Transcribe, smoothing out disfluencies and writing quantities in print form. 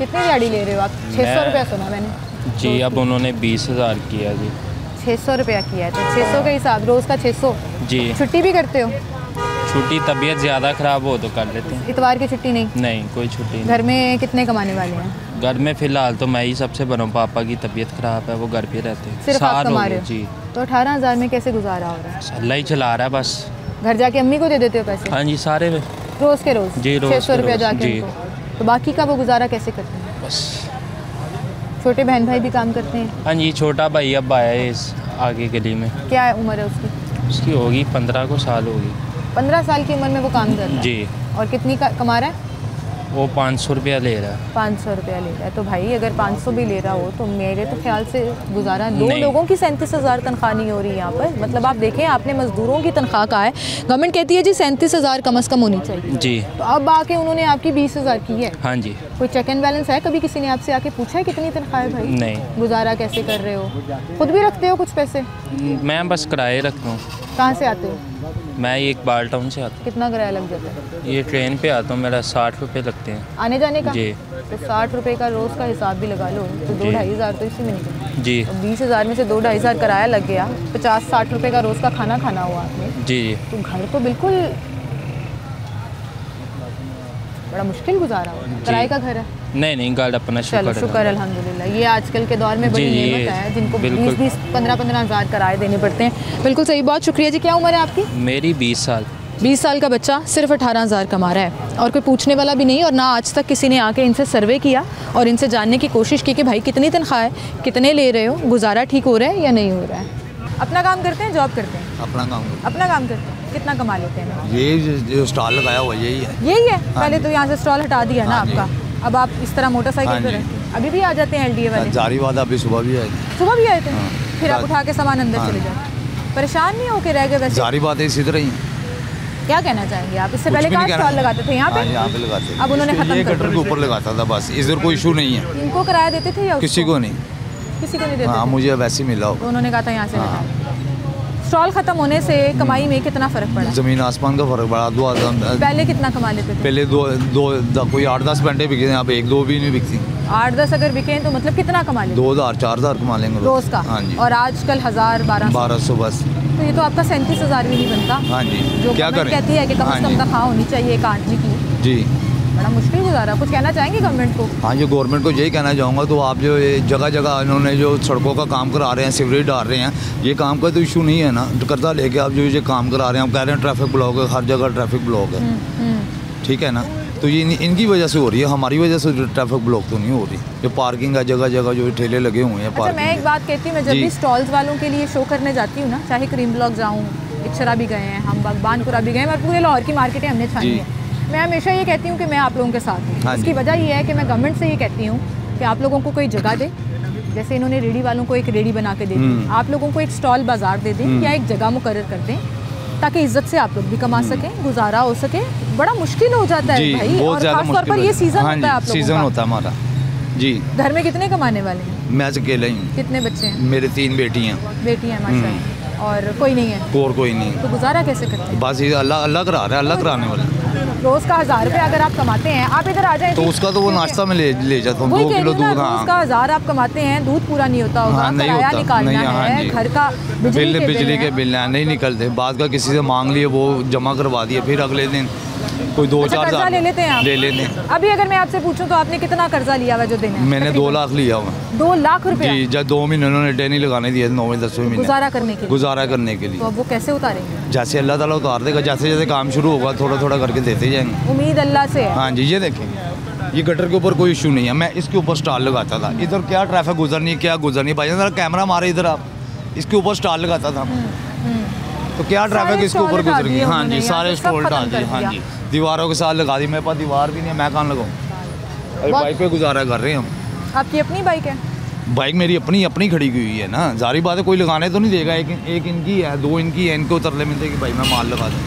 कितनी दिहाड़ी ले रहे हो आप? 600 रुपया सुना मैंने जी। अब उन्होंने 20,000 किया जी। 600 रुपया किया है, तो 600 के हिसाब रोज़ का 600। जी। छुट्टी भी करते हो? छुट्टी तबीयत ज़्यादा ख़राब हो तो कर लेते हैं। इतवार की छुट्टी नहीं? नहीं, कोई छुट्टी नहीं। घर में कितने कमाने वाले हैं? घर में फ़िलहाल तो मैं ही सबसे बड़ा हूँ। पापा की तबीयत ख़राब है, वो घर पे रहते हैं। सिर्फ आप कमा रहे हो? जी। तो 18,000 में कैसे गुजारा हो रहा है? अल्लाह ही चला रहा है बस। घर जाके अम्मी को दे देते हो पैसे? हाँ जी, सारे रोज़ के रोज़? जी, रोज़ 600 के रुपया रोज़, जाके जी। उनको। तो बाकी का वो गुजारा कैसे करते हैं? बस। छोटे बहन भाई भी काम करते हैं? हाँ जी, छोटा भाई अब आया है इस आगे गली में। क्या उम्र है उसकी? उसकी होगी 15 को साल होगी। 15 साल की उम्र में वो काम कर रहा है? जी। और कितनी कमा रहा है? वो 500 रुपया ले रहा है। 500 रुपया ले रहा है। तो भाई अगर 500 भी ले रहा हो तो मेरे तो ख्याल से गुजारा, दो लोगों की 37,000 तनख्वाह नहीं हो रही यहाँ पर। मतलब आप देखें, आपने मजदूरों की तनख्वाह कहा है, गवर्नमेंट कहती है जी 37,000 कम से कम होनी चाहिए जी। तो अब आके उन्होंने आपकी 20,000 की है। हाँ जी। कोई चेक एंड बैलेंस है? कभी किसी ने आपसे आके पूछा है कितनी तनख्वाह है भाई? नहीं। गुजारा कैसे कर रहे हो? खुद भी रखते हो कुछ पैसे? मैं बस किराए रखता हूँ। कहाँ से आते हो? मैं एक बाल टाउन से आता कितना किराया लग जाता है? हूँ। ये ट्रेन पे आता हूँ, मेरा 60 रुपये लगते हैं आने जाने का? जी। तो 60 रुपये का रोज़ का हिसाब भी लगा लो तो 2-2,500 तो इसी में निकल जी। 20,000 में से 2-2,500 किराया लग गया, 50-60 रुपये का रोज़ का खाना खाना हुआ आपने। जी जी। तो घर तो बिल्कुल बड़ा मुश्किल गुजारा हो। किराए का घर है? नहीं नहीं, गार्ड अपना चलो शुक्र शुक्र है। अल्हम्दुलिल्लाह। ये आजकल के दौर में बड़ी जी, जी, नेमत है जिनको बिल्कुल। 20-20, 15-15 हज़ार किराए देने पड़ते हैं। बिल्कुल सही, बहुत शुक्रिया जी। क्या उम्र है आपकी? मेरी 20 साल। 20 साल का बच्चा सिर्फ 18,000 कमा रहा है और कोई पूछने वाला भी नहीं, और ना आज तक किसी ने आके इनसे सर्वे किया और इनसे जानने की कोशिश की कि भाई कितनी तनख्वाह है, कितने ले रहे हो, गुजारा ठीक हो रहा है या नहीं हो रहा है। अपना काम करते हैं, जॉब करते हैं? अपना काम अपना काम करते हैं। कितना कमा लेते हैं? ये जो स्टॉल लगाया हुआ यही है। यही है? पहले तो यहाँ से स्टॉल हटा दिया ना हाँ जी। आपका, अब आप इस तरह मोटरसाइकिल हाँ पर जी। रहते हैं। अभी भी आ जाते हैं एलडीए वाले? जारी बात, अभी सुबह भी आई। सुबह भी आए थे? हाँ। फिर आप उठा के सामान अंदर हाँ। चले जाते? परेशान नहीं होके रह गए वैसे? जारी बात है, इसी तरह ही। क्या कहना चाहेंगे आप? इससे कुछ पहले भी कहाँ नहीं स्टॉल कहना। लगाते थे? यहाँ हाँ, यहाँ पे? पे लगाते अब उन्होंने खत्म ये कर गटर के ऊपर लगाता था बस, इधर कोई इशू नहीं है। इनको किराया देते थे या उसको? किसी को नहीं। किसी को नहीं देते हाँ, थे? मुझे वैसे ही मिला तो हो। उन्होंने कहा था यहाँ से हाँ। हटाओ। स्टॉल खत्म होने से कमाई में कितना फ़र्क पड़ा? जमीन आसमान का फर्क पड़ा। पहले कितना कमा लेते थे? पहले कोई 8-10 घंटे बिके थे, यहाँ पे 1-2 भी नहीं बिकती। 8-10 अगर बिके तो मतलब कितना कमा लेते? 2,000-4,000 कमा लेंगे रोज़ का? हाँ जी। और आजकल 1,000-1,200? 1200 बस। तो ये तो आपका 37,000 भी नहीं बनता। हाँ जी। जो क्या गवर्नमेंट करें? कहती है कि कम हाँ से कम जी। तनख्वाह होनी चाहिए एक आदमी की। जी। बड़ा मुश्किल गुजारा। कुछ कहना चाहेंगे गवर्नमेंट को? हाँ, ये गवर्नमेंट को यही कहना चाहूँगा, तो आप जो ये जगह जगह इन्होंने जो सड़कों का काम करा रहे हैं, सीवरेज डाल रहे हैं, ये काम का तो इशू नहीं है ना। कर्जा लेके आप जो ये काम करा रहे हैं, आप कह रहे हैं ट्रैफिक ब्लॉक है, हर जगह ट्रैफिक ब्लॉक है, ठीक है ना। तो ये इनकी वजह से हो रही है, हमारी वजह से ट्रैफिक ब्लॉक तो नहीं हो रही। जो पार्किंग है जगह जगह जो ठेले लगे हुए हैं अच्छा, पार्किंग मैं एक बात कहती हूँ, मैं जब जी। भी स्टॉल्स वालों के लिए शो करने जाती हूँ ना, चाहे करीम ब्लॉक जाऊँ, इच्छरा भी गए हैं हम, बागबानपुरा भी गए हैं, और पूरे लाहौर की मार्केटें हमने छाई जी। हैं, मैं हमेशा ये कहती हूँ कि मैं आप लोगों के साथ हूँ। हाँ इसकी जी। वजह ये है कि मैं गवर्नमेंट से ये कहती हूँ कि आप लोगों को कोई जगह दे, जैसे इन्होंने रेडी वालों को एक रेडी बना के दे दी, आप लोगों को एक स्टॉल बाजार दे दें या एक जगह मुकर्रर कर दें, ताकि इज्जत से आप लोग भी कमा सकें, गुजारा हो सके। बड़ा मुश्किल हो जाता है जी, भाई, बहुत और ज़्यादा खास तौर पर मुश्किल ये है। सीज़न हाँ होता है आप जी, लोगों सीज़न का। होता है हमारा जी। घर में कितने कमाने वाले हैं? मैं अकेला ही हूँ। कितने बच्चे हैं? मेरे 3 बेटी हैं। बेटी हैं माशाल्लाह, और कोई नहीं है? और कोई नहीं। तो गुजारा कैसे करते हैं? बस ये अल्लाह अल्लाह करा रहा है, अल्लाह कराने वाला है। रोज़ का 1,000 रुपये अगर आप कमाते हैं, आप इधर आ जाए तो उसका तो वो नाश्ता में ले जाता हूँ, 2 किलो दूध। रोज़ का हाँ, 1,000 आप कमाते हैं, दूध पूरा नहीं होता होगा, हाँ, नहीं किराया होता, निकालना नहीं, हाँ है, जी। घर का बिजली के हैं। बिल नहीं निकलते। बाद का किसी से मांग लिए, वो जमा करवा दिए, फिर अगले दिन कोई 2-4 कर्जा हज़ार ले लेते हैं आप? ले लेते हैं। अभी अगर मैं आपसे पूछूं तो आपने कितना कर्जा लिया हुआ जो देना है? मैंने 2 लाख लिया हुआ। 2 लाख रुपया? जी, जब 2 महीने उन्होंने डेनी लगाने दिए, 9वें-10वें महीने गुजारा करने के लिए? गुजारा करने के तो लिए। अब वो कैसे उतारेंगे? जैसे अल्लाह ताला उतार देगा, जैसे जैसे काम शुरू होगा थोड़ा थोड़ा करके देते जाएंगे। उम्मीद अल्लाह से है। हाँ जी, ये देखें, ये गटर के ऊपर कोई इशू नहीं है। मैं इसके ऊपर स्टॉल लगाता था, इधर क्या ट्रैफिक गुजरनी है, क्या गुजरनी है। भाई जरा कैमरा मारे इधर आप, इसके ऊपर स्टॉल लगाता था, तो क्या ट्रैफिक इसके ऊपर गुजर गई। हाँ जी, सारे स्टॉल डाल दिए। हाँ जी, दीवारों के साथ लगा दी। मेरे पास दीवार भी नहीं है, मैं कहाँ लगाऊँ? अरे बाइक पे गुजारा कर रहे हैं हम। आपकी अपनी बाइक है? बाइक मेरी अपनी खड़ी हुई है ना, जारी बात है, कोई लगाने तो नहीं देगा। एक इनकी है, 2 इनकी है, इनको उतरले मिलते कि भाई मैं माल लगा दूँ।